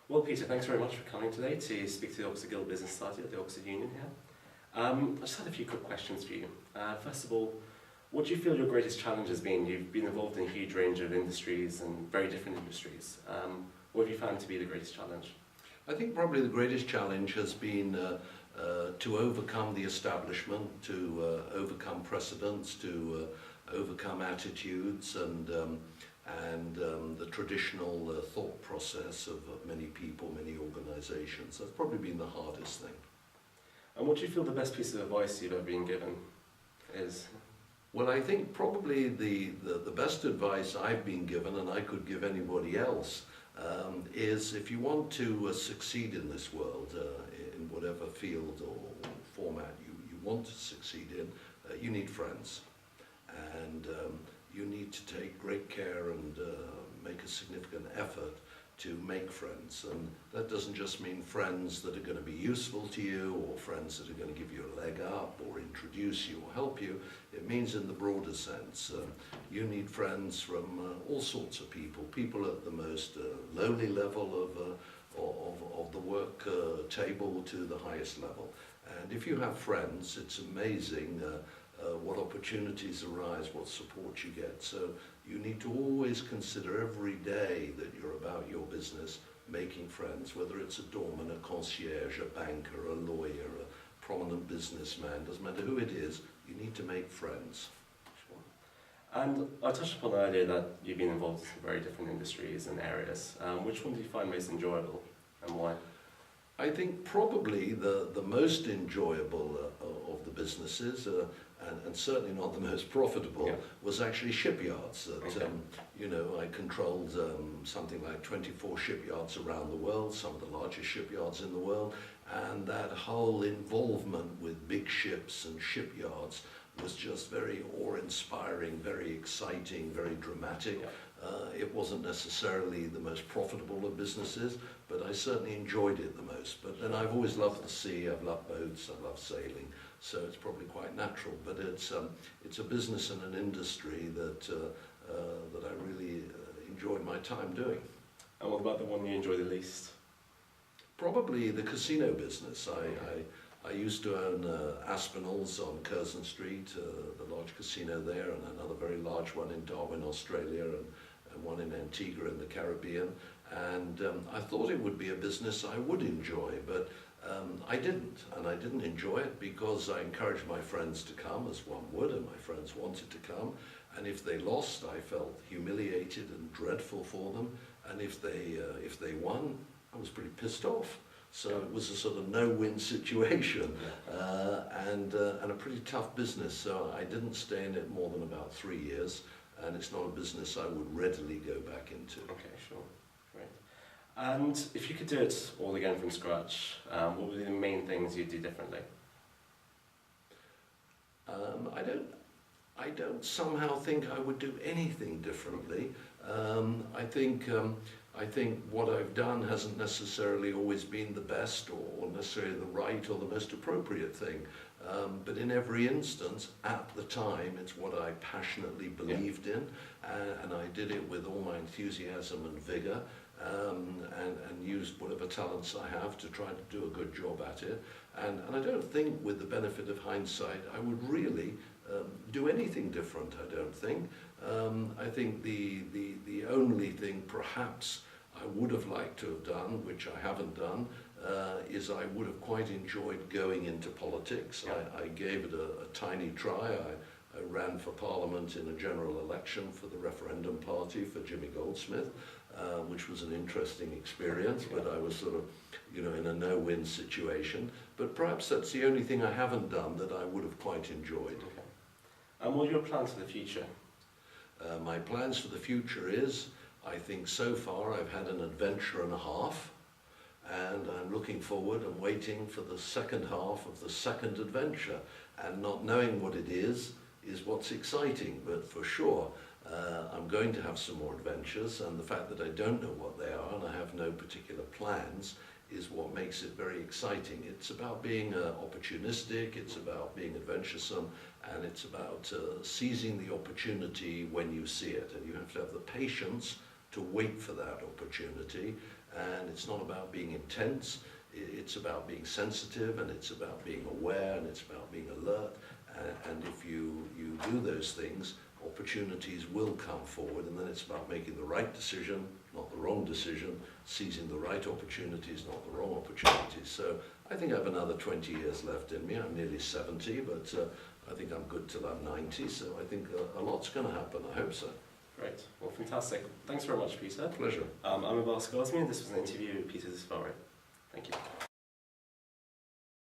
Well, Peter, thanks very much for coming today to speak to the Oxford Guild Business Society at the Oxford Union here. I just had a few quick questions for you. First of all, what do you feel your greatest challenge has been? You've been involved in a huge range of industries and very different industries. What have you found to be the greatest challenge? I think probably the greatest challenge has been to overcome the establishment, to overcome precedents, to overcome attitudes and the traditional thought process of many people, many organizations. That's probably been the hardest thing. And what do you feel the best piece of advice you've ever been given is? Well, I think probably the best advice I've been given, and I could give anybody else, is if you want to succeed in this world, in whatever field or format you want to succeed in, you need friends. And you need to take great care and make a significant effort to make friends. And that doesn't just mean friends that are going to be useful to you or friends that are going to give you a leg up or introduce you or help you. It means in the broader sense. You need friends from all sorts of people, people at the most lowly level of the work table to the highest level. And if you have friends, it's amazing what opportunities arise, what support you get. So you need to always consider every day that you're about your business making friends, whether it's a doorman, a concierge, a banker, a lawyer, a prominent businessman, doesn't matter who it is, you need to make friends. Sure. And I touched upon earlier that you've been involved in very different industries and areas. Which one do you find most enjoyable and why? I think probably the most enjoyable of the businesses, and certainly not the most profitable, was actually shipyards. I controlled something like 24 shipyards around the world, some of the largest shipyards in the world, and that whole involvement with big ships and shipyards was just very awe-inspiring, very exciting, very dramatic. It wasn't necessarily the most profitable of businesses, but I certainly enjoyed it the most. But then I've always loved the sea, I've loved boats, I love sailing, so it's probably quite natural. But it's a business and an industry that I really enjoyed my time doing. And what about the one you enjoy the least? Probably the casino business. I used to own Aspinalls on Curzon Street, the large casino there, and another very large one in Darwin, Australia, and one in Antigua in the Caribbean. And I thought it would be a business I would enjoy, but I didn't. And I didn't enjoy it because I encouraged my friends to come, as one would, and my friends wanted to come. And if they lost, I felt humiliated and dreadful for them. And if they won, I was pretty pissed off. So it was a sort of no-win situation, and a pretty tough business. So I didn't stay in it more than about 3 years, and it's not a business I would readily go back into. Okay, sure, great. And if you could do it all again from scratch, what would be the main things you'd do differently? I don't somehow think I would do anything differently. I think what I've done hasn't necessarily always been the best or necessarily the right or the most appropriate thing. But in every instance, at the time, it's what I passionately believed in, and I did it with all my enthusiasm and vigor, and used whatever talents I have to try to do a good job at it. And I don't think, with the benefit of hindsight, I would really do anything different, I don't think. I think the only thing perhaps I would have liked to have done, which I haven't done, is I would have quite enjoyed going into politics. I gave it a tiny try. I ran for Parliament in a general election for the referendum party for Jimmy Goldsmith, which was an interesting experience, but I was sort of, in a no-win situation. But perhaps that's the only thing I haven't done that I would have quite enjoyed. Okay. And what are your plans for the future? My plans for the future is, I think so far I've had an adventure and a half, and I'm looking forward and waiting for the second half of the second adventure, and not knowing what it is what's exciting. But for sure I'm going to have some more adventures, and the fact that I don't know what they are and I have no particular plans is what makes it very exciting. It's about being opportunistic, it's about being adventuresome, and it's about seizing the opportunity when you see it. And you have to have the patience to wait for that opportunity, and it's not about being intense. It's about being sensitive, and it's about being aware, and it's about being alert. And if you do those things, opportunities will come forward, and then it's about making the right decision, not the wrong decision, seizing the right opportunities, not the wrong opportunities. So I think I have another 20 years left in me. I'm nearly 70, but I think I'm good till I'm 90, so I think a lot's going to happen. I hope so. Great. Well, fantastic. Thanks very much, Peter. Pleasure. I'm Abbas Kazmi, and this was an interview with Peter de Savary. Thank you.